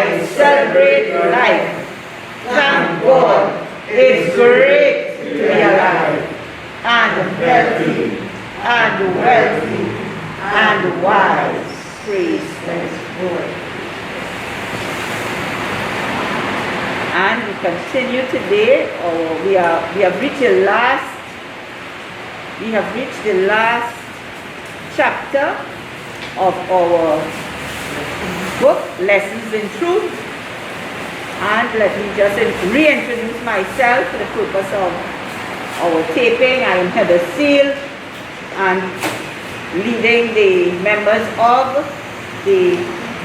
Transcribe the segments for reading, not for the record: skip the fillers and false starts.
I celebrate life. Thank God, it's great to be alive, and healthy, and wealthy, and wise. Praise God. And we continue today, or we have reached the last chapter of our book, Lessons in Truth. And let me just reintroduce myself for the purpose of our taping. I am Heather Seale, and leading the members of the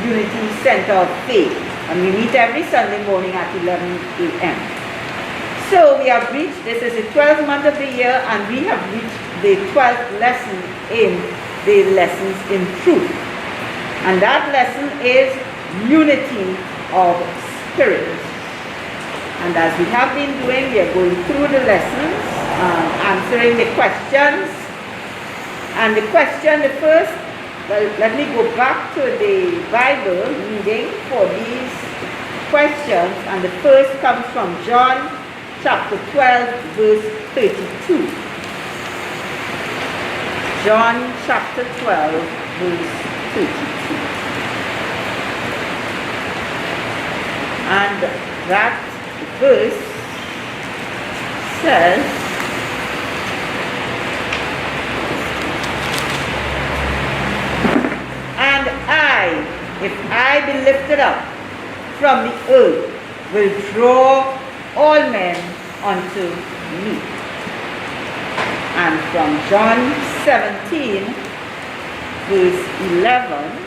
Unity Center of Faith. And we meet every Sunday morning at 11 a.m. So we have reached, this is the 12th month of the year, and we have reached the 12th lesson in the Lessons in Truth. And that lesson is unity of spirit. And as we have been doing, we are going through the lessons, answering the questions. And the question, the first, well, let me go back to the Bible reading for these questions. And the first comes from John chapter 12, verse 32. John chapter 12, verse 32. And that verse says, and if I be lifted up from the earth, will draw all men unto me. And from John 17, verse 11,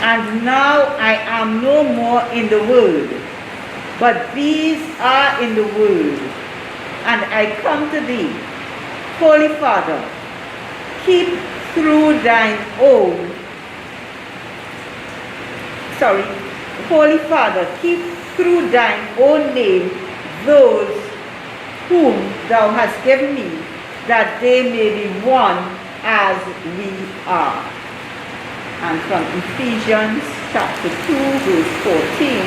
and now I am no more in the world, but these are in the world, and I come to thee. Holy Father, keep through thine own, Holy Father, keep through thine own name those whom thou hast given me, that they may be one as we are. And from Ephesians chapter 2, verse 14.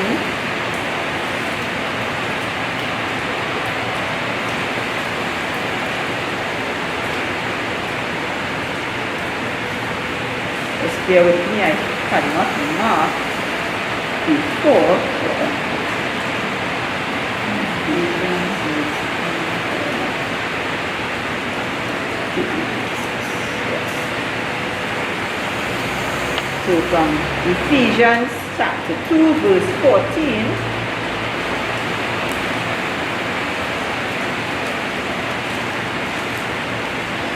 Just bear with me, I had not marked before. So from Ephesians chapter 2, verse 14.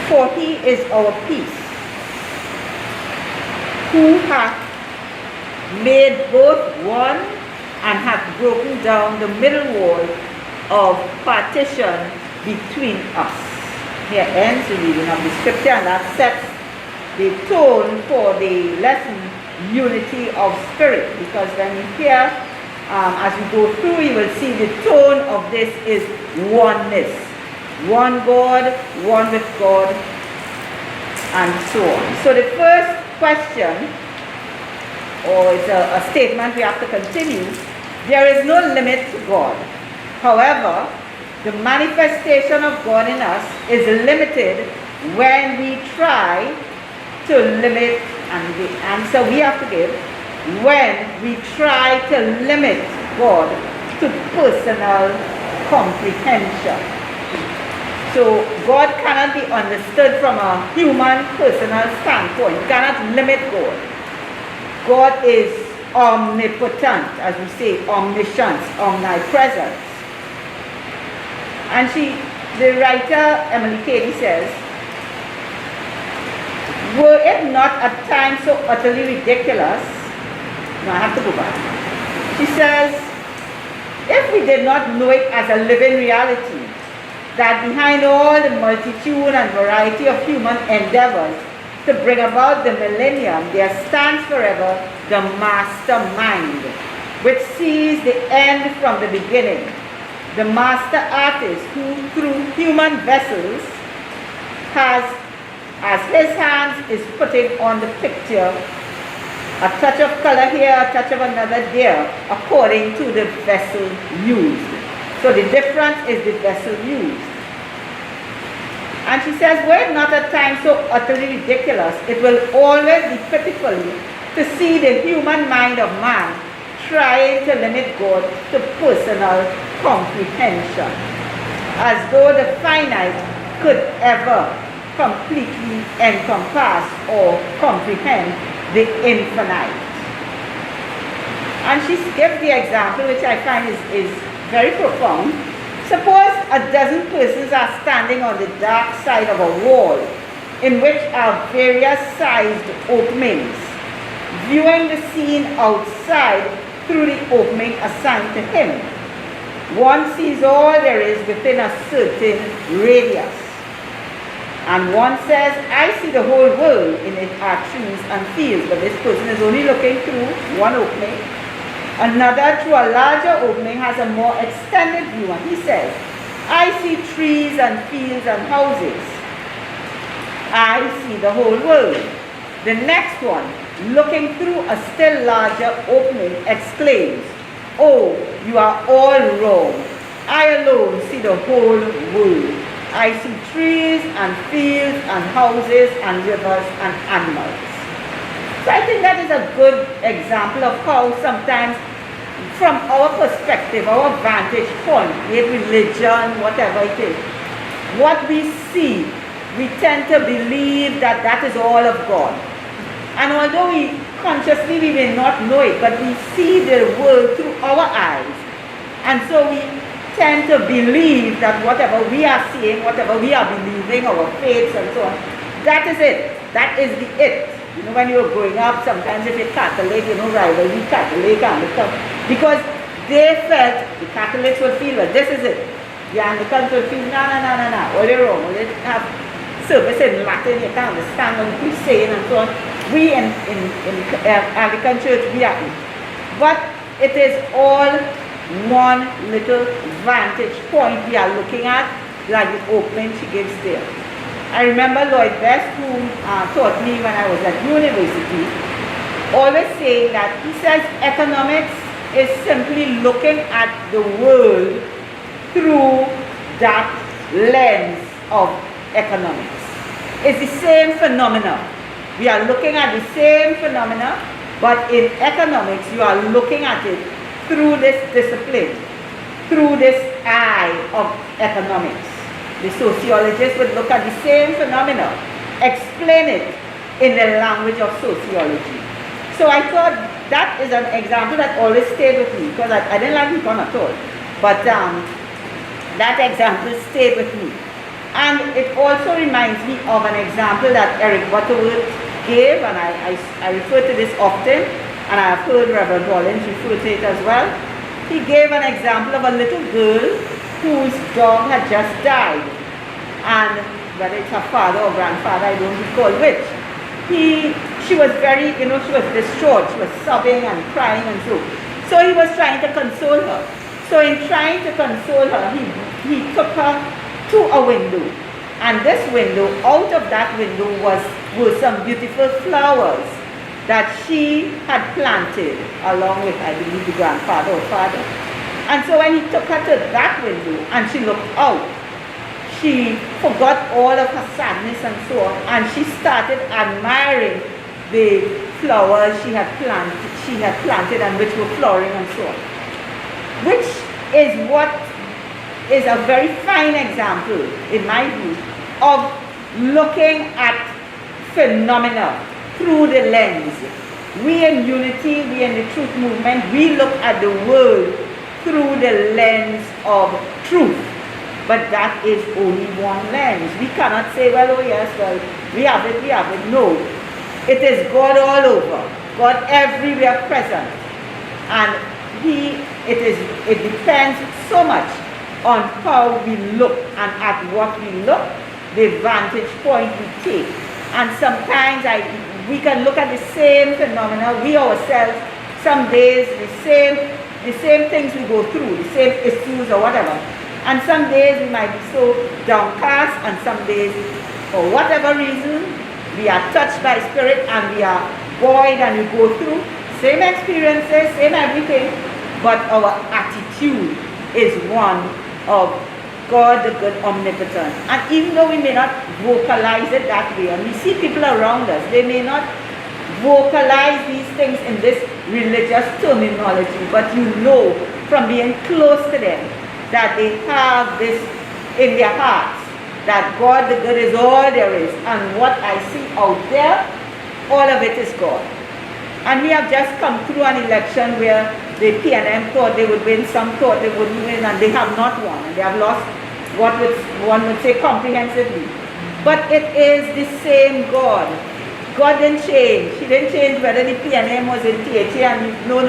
For he is our peace, who hath made both one, and hath broken down the middle wall of partition between us. Here ends the reading of the scripture, and that sets the tone for the lesson, unity of spirit, because when you hear, as we go through, you will see the tone of this is oneness. One God, one with God, and so on. So the first question, or it's a statement we have to continue, there is no limit to God. However, the manifestation of God in us is limited when we try to limit, and the answer we have to give, when we try to limit God to personal comprehension. So God cannot be understood from a human personal standpoint. You cannot limit God. God is omnipotent, as we say, omniscience, omnipresence. And the writer Emily Cady says, were it not at times so utterly ridiculous, no, I have to go back. She says, if we did not know it as a living reality, that behind all the multitude and variety of human endeavors to bring about the millennium, there stands forever the mastermind which sees the end from the beginning. The master artist who through human vessels has, as his hands is putting on the picture, a touch of color here, a touch of another there, according to the vessel used. So the difference is the vessel used. And she says, were it not at times so utterly ridiculous, it will always be pitiful to see the human mind of man trying to limit God to personal comprehension, as though the finite could ever completely encompass or comprehend the infinite. And she gives the example, which I find is very profound. Suppose a dozen persons are standing on the dark side of a wall in which are various sized openings, viewing the scene outside through the opening assigned to him. One sees all there is within a certain radius. And one says, I see the whole world in it are trees and fields, but this person is only looking through one opening. Another, through a larger opening, has a more extended view, and he says, I see trees and fields and houses. I see the whole world. The next one, looking through a still larger opening, exclaims, oh, you are all wrong. I alone see the whole world. I see trees and fields and houses and rivers and animals. So I think that is a good example of how sometimes from our perspective, our vantage point, be it religion, whatever it is, what we see, we tend to believe that that is all of God. And although we consciously we may not know it, but we see the world through our eyes. And so we tend to believe that whatever we are seeing, whatever we are believing, our faiths and so on, that is it. That is the it. You know, when you're growing up, sometimes if you're Catholic, you know, rivalry, Catholic, Anglican, because they felt the Catholics would feel, well, this is it. The Anglicans would feel, no, all they're wrong. All they have service in Latin, you can't understand what we're saying and so on. We in Anglican church, we are in. But it is all one little vantage point we are looking at, like the opening she gives there. I remember Lloyd Best, who taught me when I was at university, always saying that he says economics is simply looking at the world through that lens of economics. It's the same phenomena. We are looking at the same phenomena, but in economics you are looking at it through this discipline, through this eye of economics. The sociologist would look at the same phenomena, explain it in the language of sociology. So I thought that is an example that always stayed with me, because I didn't like econ at all. But that example stayed with me. And it also reminds me of an example that Eric Butterworth gave, and I refer to this often, and I have heard Reverend Rollins refer to it as well. He gave an example of a little girl whose dog had just died, and whether it's her father or grandfather, I don't recall which. She was very, she was distraught, she was sobbing and crying and so he was trying to console her. So in trying to console her, he took her to a window, and this window, out of that window were some beautiful flowers that she had planted along with, I believe, the grandfather or father. And so when he took her to that window and she looked out, she forgot all of her sadness and so on, and she started admiring the flowers she had planted and which were flowering and so on. Which is what is a very fine example, in my view, of looking at phenomena through the lens. We in Unity, we in the Truth Movement, we look at the world through the lens of truth. But that is only one lens. We cannot say, well, oh yes, well, we have it. No. It is God all over. God everywhere present. And it depends so much on how we look and at what we look, the vantage point we take. And sometimes we can look at the same phenomena, we ourselves Some days the same things we go through, the same issues or whatever. And some days we might be so downcast, and some days, for whatever reason, we are touched by Spirit and we are buoyed and we go through same experiences, same everything, but our attitude is one of God the good omnipotent. And even though we may not vocalize it that way, and we see people around us, they may not vocalize these things in this religious terminology, but you know from being close to them that they have this in their hearts, that God the good is all there is, and what I see out there, all of it is God. And we have just come through an election where the PNM thought they would win, some thought they wouldn't win, and they have not won, and they have lost what one would say comprehensively. But it is the same God. God didn't change. He didn't change whether the PNM was in THA, and no.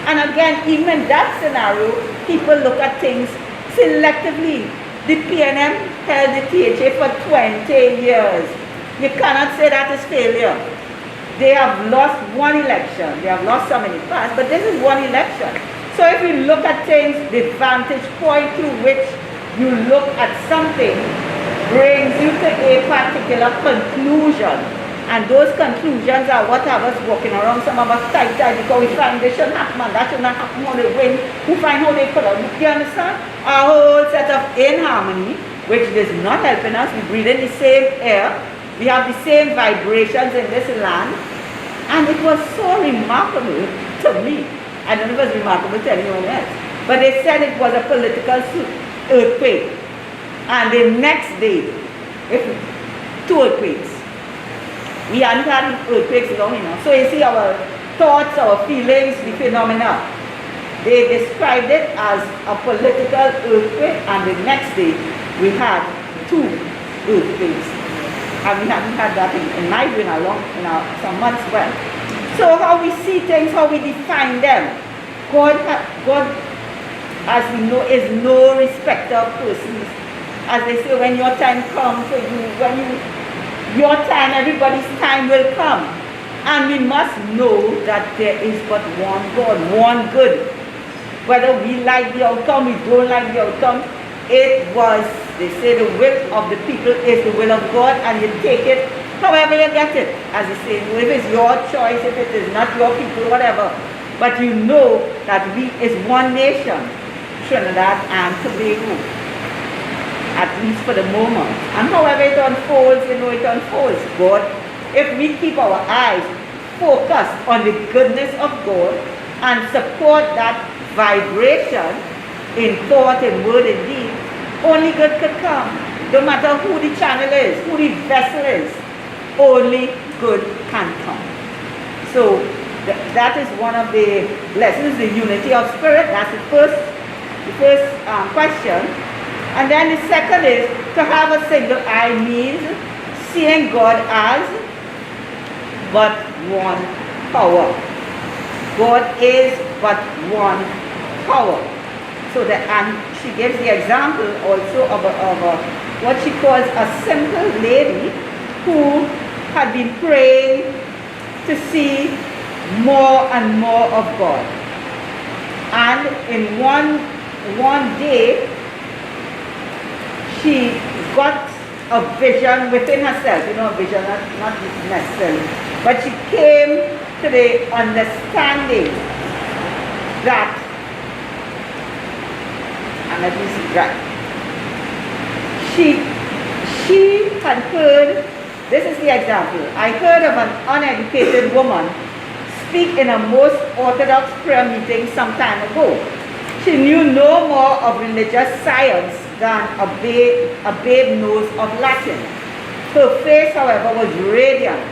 And again, even in that scenario, people look at things selectively. The PNM held the THA for 20 years. You cannot say that is failure. They have lost one election. They have lost some in the past, but this is one election. So if you look at things, the vantage point through which you look at something brings you to a particular conclusion. And those conclusions are what have us walking around, some of us tight because we find this shouldn't happen and that should not happen, how they win, who find how they could have. Do you understand? A whole set of inharmony, which is not helping us. We breathe in the same air. We have the same vibrations in this land. And it was so remarkable to me. I don't know if it was remarkable to anyone else. But they said it was a political earthquake. And the next day, two earthquakes. We hadn't had earthquakes long enough. So you see our thoughts, our feelings, the phenomena. They described it as a political earthquake, and the next day we had two earthquakes. And we hadn't had that in my brain some months back. So how we see things, how we define them. God, as we know, is no respecter of persons. As they say, when your time comes for you, your time, everybody's time will come. And we must know that there is but one God, one good. Whether we like the outcome, we don't like the outcome, it was, they say the will of the people is the will of God, and you take it however you get it. As they say, if it's your choice, if it is not your people, whatever. But you know that we is one nation, Trinidad and Tobago. At least for the moment. And however it unfolds, you know it unfolds. God, if we keep our eyes focused on the goodness of God and support that vibration in thought, in word, in deed, only good could come. No matter who the channel is, who the vessel is, only good can come. So that is one of the lessons, the unity of spirit. That's the first question. And then the second is, to have a single eye means seeing God as but one power. God is but one power. So that, and she gives the example also of what she calls a simple lady who had been praying to see more and more of God. And in one day, she got a vision within herself, a vision, not necessarily, but she came to the understanding that, and let me see, right, she had heard, this is the example, I heard of an uneducated woman speak in a most orthodox prayer meeting some time ago. She knew no more of religious science than a babe knows of Latin. Her face, however, was radiant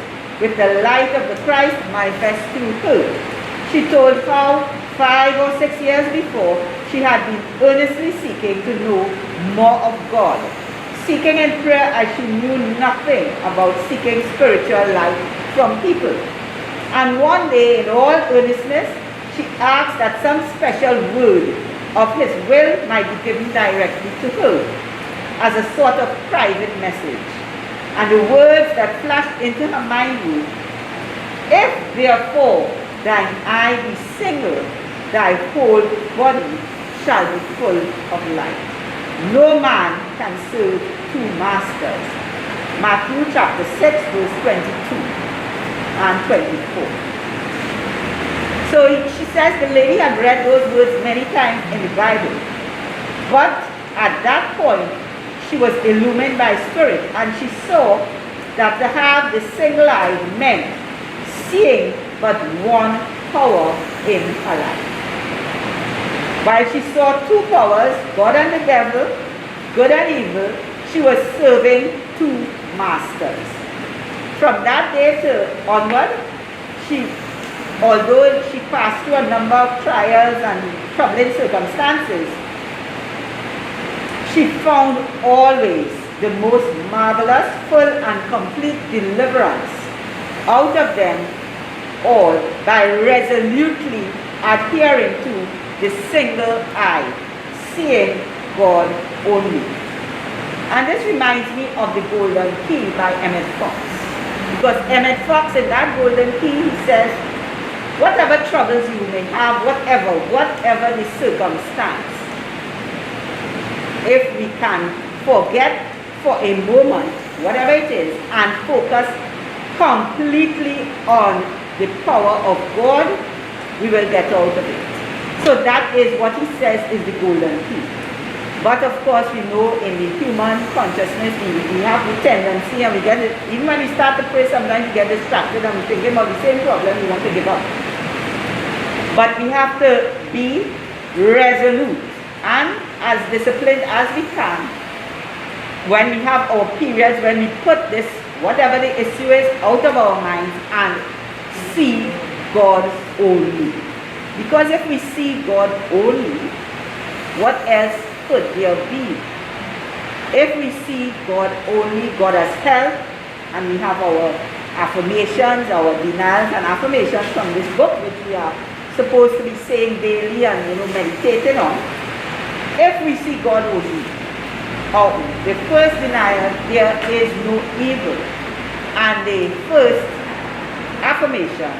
with the light of the Christ manifest through her. She told how 5 or 6 years before she had been earnestly seeking to know more of God, seeking in prayer as she knew nothing about seeking spiritual life from people. And one day, in all earnestness, she asked that some special word of His will might be given directly to her as a sort of private message. And the words that flashed into her mind were, if therefore thine eye be single, thy whole body shall be full of light. No man can serve two masters. Matthew chapter 6, verse 22 and 24. So she says the lady had read those words many times in the Bible. But at that point, she was illumined by Spirit, and she saw that to have the single eye meant seeing but one power in her life. While she saw two powers, God and the devil, good and evil, she was serving two masters. From that day onward, although she passed through a number of trials and troubling circumstances, she found always the most marvelous, full and complete deliverance out of them all by resolutely adhering to the single eye, seeing God only. And this reminds me of the Golden Key by Emmett Fox. Because Emmett Fox, in that Golden Key, he says, whatever troubles you may have, whatever the circumstance, if we can forget for a moment, whatever it is, and focus completely on the power of God, we will get out of it. So that is what he says is the Golden Key. But of course, we know in the human consciousness, we have the tendency, and we get it, even when we start to pray, sometimes we get distracted and we're thinking about the same problem, we want to give up. But we have to be resolute and as disciplined as we can when we have our periods, when we put this, whatever the issue is, out of our minds and see God only. Because if we see God only, what else could there be? If we see God only, God has help, and we have our affirmations, our denials and affirmations from this book, which we are supposed to be saying daily and meditating on. If we see God only, the first denial, there is no evil, and the first affirmation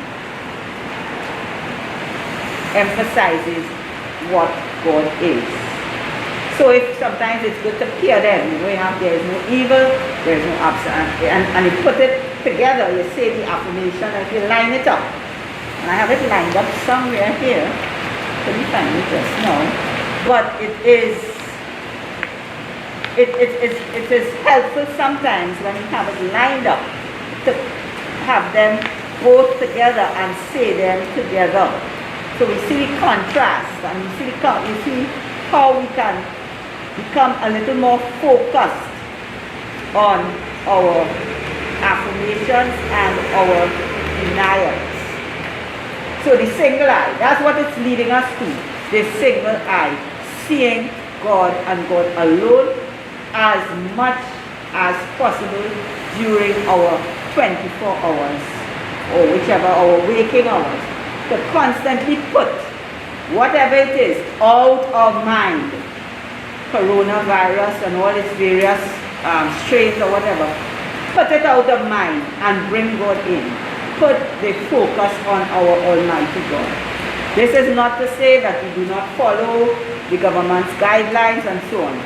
emphasizes what God is. So if sometimes it's good to pair them, you have there is no evil, there is no absence, and you put it together, you say the affirmation, and you line it up. And I have it lined up somewhere here, couldn't find it just now, but it is helpful sometimes when you have it lined up to have them both together and say them together. So we see the contrast, and you see how we can become a little more focused on our affirmations and our denials. So the single eye, that's what it's leading us to. The single eye, seeing God and God alone as much as possible during our 24 hours or whichever our waking hours, to constantly put whatever it is out of mind, coronavirus and all its various strains or whatever, put it out of mind and bring God in. Put the focus on our Almighty God. This is not to say that we do not follow the government's guidelines and so on.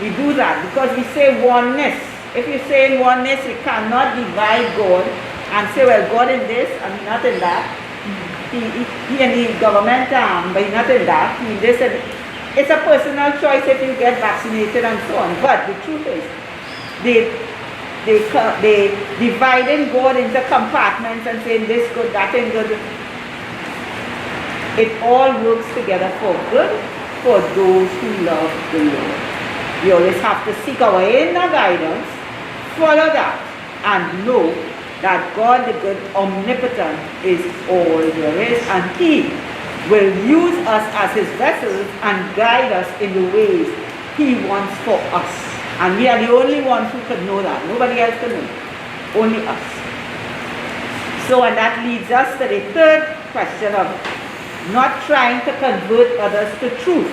We do that because we say oneness. If you say in oneness, you cannot divide God and say, well, God in this and not in that. He in the government arm, but he's not in that. He in this and it's a personal choice if you get vaccinated and so on. But the truth is, they dividing God into compartments and saying this good, that ain't good. It all works together for good for those who love the Lord. We always have to seek our inner guidance, follow that, and know that God the good omnipotent is all there is, and He will use us as His vessels and guide us in the ways He wants for us. And we are the only ones who could know that. Nobody else can know. Only us. So, and that leads us to the third question of not trying to convert others to truth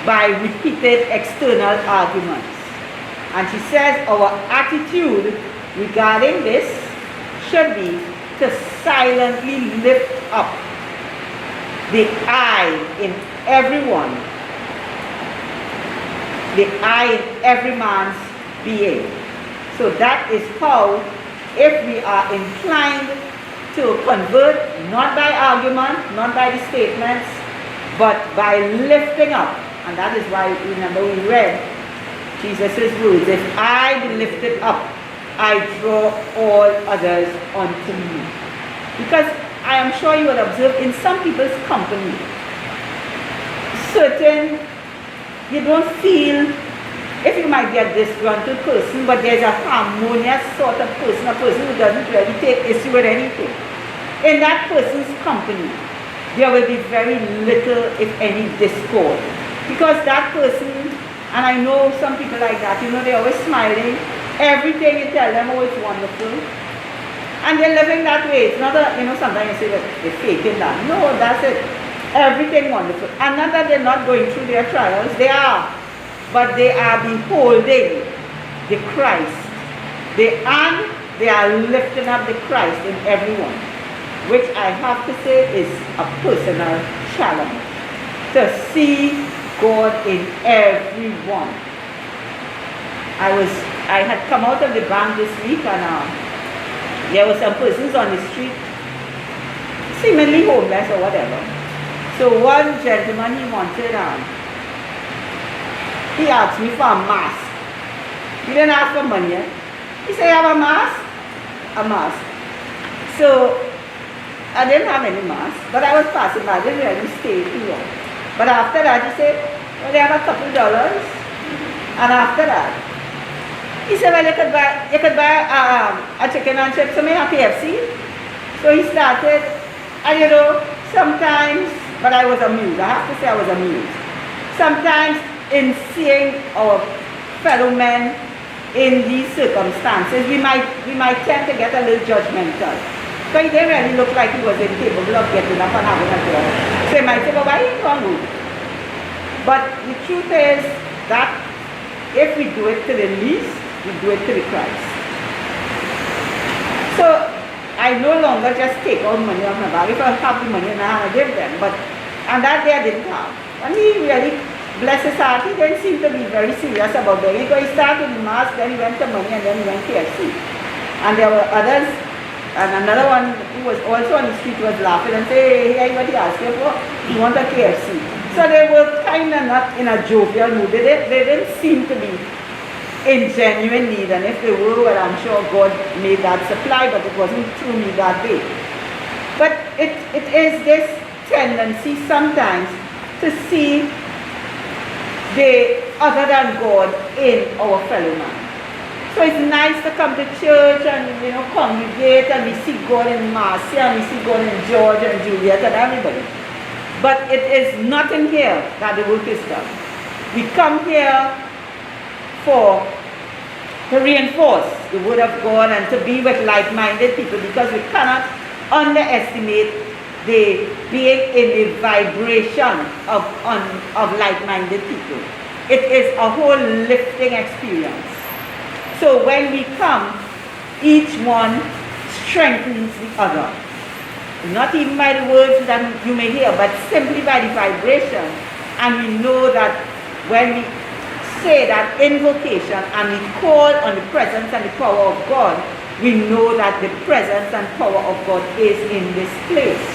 by repeated external arguments. And she says our attitude regarding this should be to silently lift up the I in everyone, the I in every man's being. So that is how, if we are inclined to convert, not by argument, not by the statements, but by lifting up. And that is why, remember, we read Jesus' words, if I be lifted up, I draw all others unto me. Because I am sure you will observe in some people's company, certain, you don't feel, if you might be a disgruntled person, but there's a harmonious sort of person, a person who doesn't really take issue with anything. In that person's company, there will be very little, if any, discord. Because that person, and I know some people like that, you know, they're always smiling. Everything you tell them, oh, it's wonderful. And they're living that way. It's not a, you know, sometimes you say that they're faking that. No, that's it. Everything wonderful. And not that they're not going through their trials. They are. But they are beholding the Christ. They are lifting up the Christ in everyone, which I have to say is a personal challenge. To see God in everyone. I had come out of the bank this week, and there were some persons on the street, seemingly homeless or whatever. So one gentleman, he wanted, he asked me for a mask. He didn't ask for money. He said, you have a mask? A mask. So I didn't have any mask, but I was passing by. I didn't really stay too long. But after that, he said, well, they have a couple dollars. And after that, he said, well, you could buy a chicken and chips for me at KFC. So he started, and you know, sometimes, but I was amused. I have to say I was amused. Sometimes in seeing our fellow men in these circumstances, we might tend to get a little judgmental. So he didn't really look like he was incapable of getting up and having a job. So you might say, well, why are you going? But the truth is that if we do it to the least, we do it to the Christ. So I no longer just take out money off my bag. If I have the money in my hand, I give them. And that day I didn't have. And he really, bless his heart, he didn't seem to be very serious about doing it. Because he started with the mask, then he went to money, and then he went to KFC. And there were others. And another one who was also on the street was laughing and saying, hey, what he asked you for? He wanted a KFC. So they were kind of not in a jovial mood. They didn't seem to be in genuine need. And if they were, well, I'm sure God made that supply, but it wasn't through me that way. But it is this tendency sometimes to see the other than God in our fellow man. So it's nice to come to church and, you know, congregate, and we see God in Marcia, and we see God in George and Juliet and everybody. But it is not in here that the work is done. We come here to reinforce the word of God and to be with like-minded people, because we cannot underestimate the being in the vibration of like-minded people. It is a whole lifting experience. So when we come, each one strengthens the other. Not even by the words that you may hear, but simply by the vibration. And we know that when we say that invocation and we call on the presence and the power of God, we know that the presence and power of God is in this place.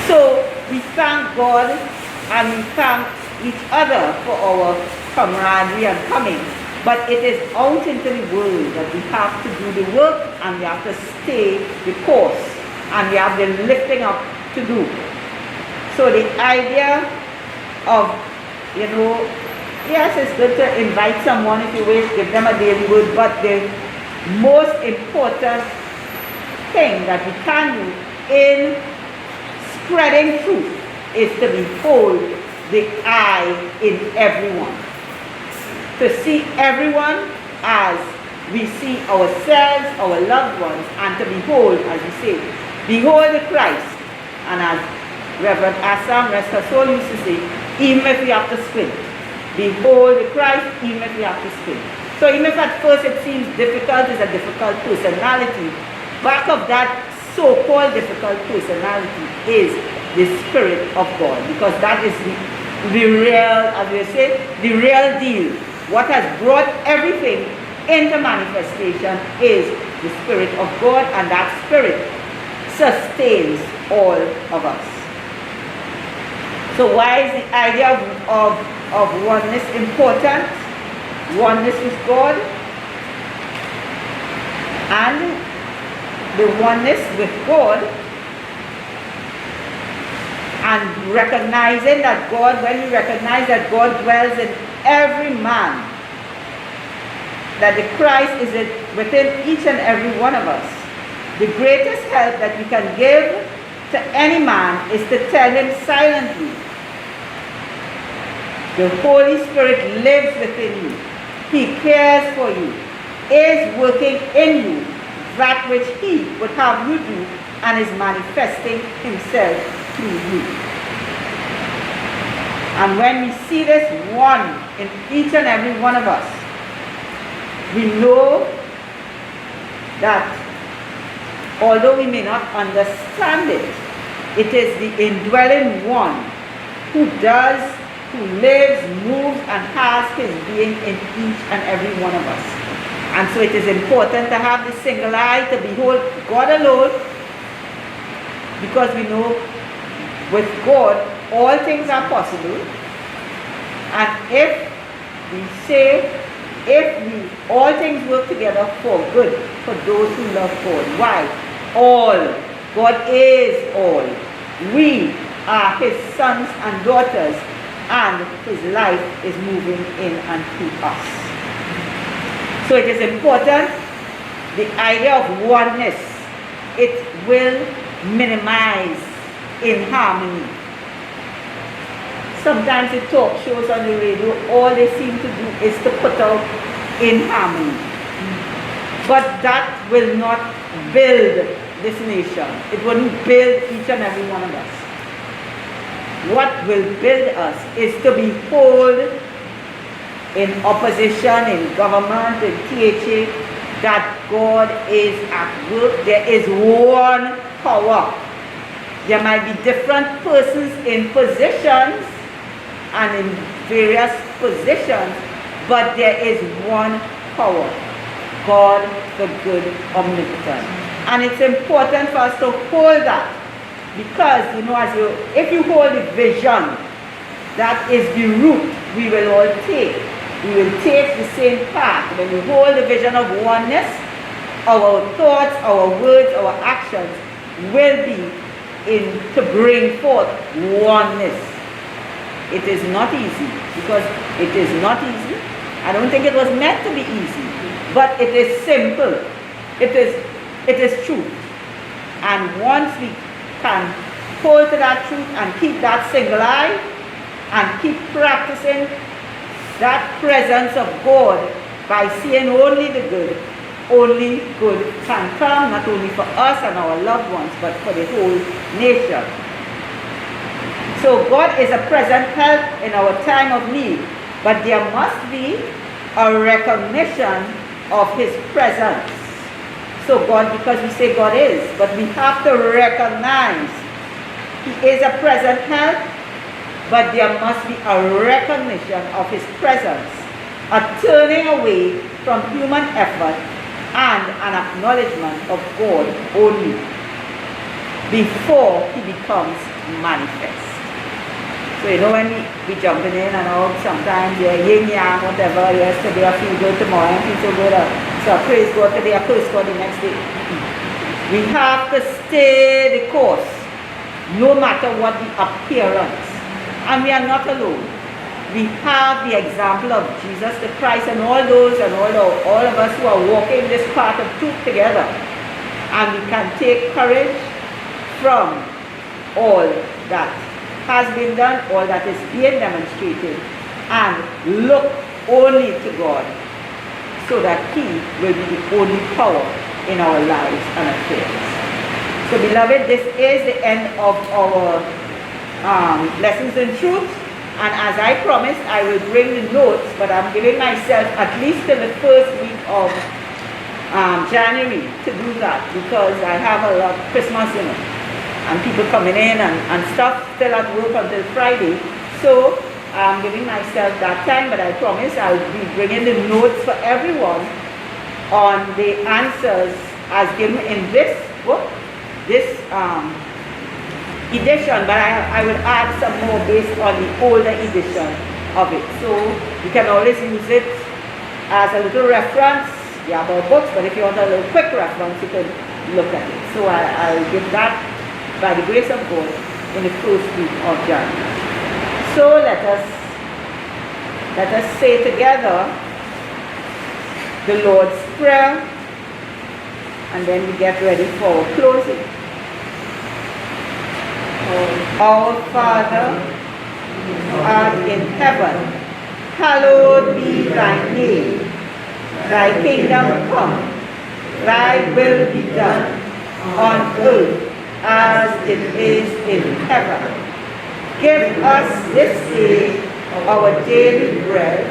So we thank God and we thank each other for our camaraderie and coming. But it is out into the world that we have to do the work, and we have to stay the course, and we have the lifting up to do. So the idea of, you know, yes, it's good to invite someone if you wish, give them a daily word, but the most important thing that we can do in spreading truth is to behold the I in everyone. To see everyone as we see ourselves, our loved ones, and to behold, as we say, behold the Christ. And as Reverend Assam, rest her soul, used to say, even if we have to split, behold the Christ, even if we have to split. So even if at first it seems difficult, it's a difficult personality, back of that so-called difficult personality is the Spirit of God, because that is the real, as we say, the real deal. What has brought everything into manifestation is the Spirit of God, and that Spirit sustains all of us. So why is the idea of oneness important? Oneness with God and the oneness with God, and recognizing that God, when we recognize that God dwells in every man, that the Christ is within each and every one of us, the greatest help that we can give to any man is to tell him silently, the Holy Spirit lives within you. He cares for you, is working in you that which He would have you do, and is manifesting Himself through you. And when we see this one in each and every one of us, we know that although we may not understand it, it is the indwelling one who does, who lives, moves, and has his being in each and every one of us. And so it is important to have the single eye to behold God alone, because we know with God all things are possible. And if we say, all things work together for good for those who love God. Why? All. God is all. We are His sons and daughters, and His life is moving in and through us. So it is important, the idea of oneness, it will minimize inharmony. Sometimes the talk shows on the radio, all they seem to do is to put out inharmony. But that will not build this nation. It wouldn't build each and every one of us. What will build us is to be whole in opposition, in government, in THA, that God is at work. There is one power. There might be different persons in positions and in various positions, but there is one power, God the good omnipotent. And it's important for us to hold that, because if you hold the vision, that is the route we will all take. We will take the same path. When we hold the vision of oneness, our thoughts, our words, our actions will be to bring forth oneness. It is not easy, because it is not easy. I don't think it was meant to be easy, but it is simple. It is truth. And once we can hold to that truth and keep that single eye and keep practicing that presence of God by seeing only the good can come, not only for us and our loved ones, but for the whole nation. So God is a present help in our time of need, but there must be a recognition of His presence. So God, because we say God is, but we have to recognize He is a present help, but there must be a recognition of His presence, a turning away from human effort, and an acknowledgement of God only before He becomes manifest. So when we jumping in and out, sometimes yin yang, whatever, yesterday I feel good, tomorrow I feel so good, so I praise God today, I curse God the next day. We have to stay the course, no matter what the appearance. And we are not alone. We have the example of Jesus the Christ and all those and all of us who are walking this path of truth together. And we can take courage from all that has been done, all that is being demonstrated, and look only to God, so that He will be the only power in our lives and affairs. So beloved, this is the end of our lessons in truth, and as I promised, I will bring the notes, but I'm giving myself at least till the first week of January to do that because I have a lot of Christmas, and people coming in and stuff still at work until Friday. So I'm giving myself that time, but I promise I'll be bringing the notes for everyone on the answers as given in this book, this edition, but I will add some more based on the older edition of it. So you can always use it as a little reference. You have our books, but if you want a little quick reference, you can look at it. So I'll give that by the grace of God in the first week of January. So let us say together the Lord's Prayer, and then we get ready for closing. Our Father, who art in heaven, hallowed be thy name. Thy kingdom come, thy will be done, on earth as it is in heaven. Give us this day our daily bread,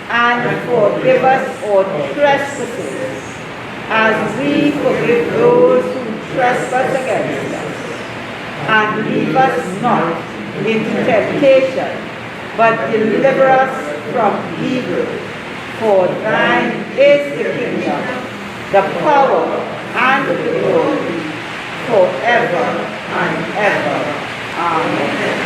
and forgive us our trespasses, as we forgive those who trespass against us. And lead us not into temptation, but deliver us from evil. For thine is the kingdom, the power, and the glory, forever and ever. Amen.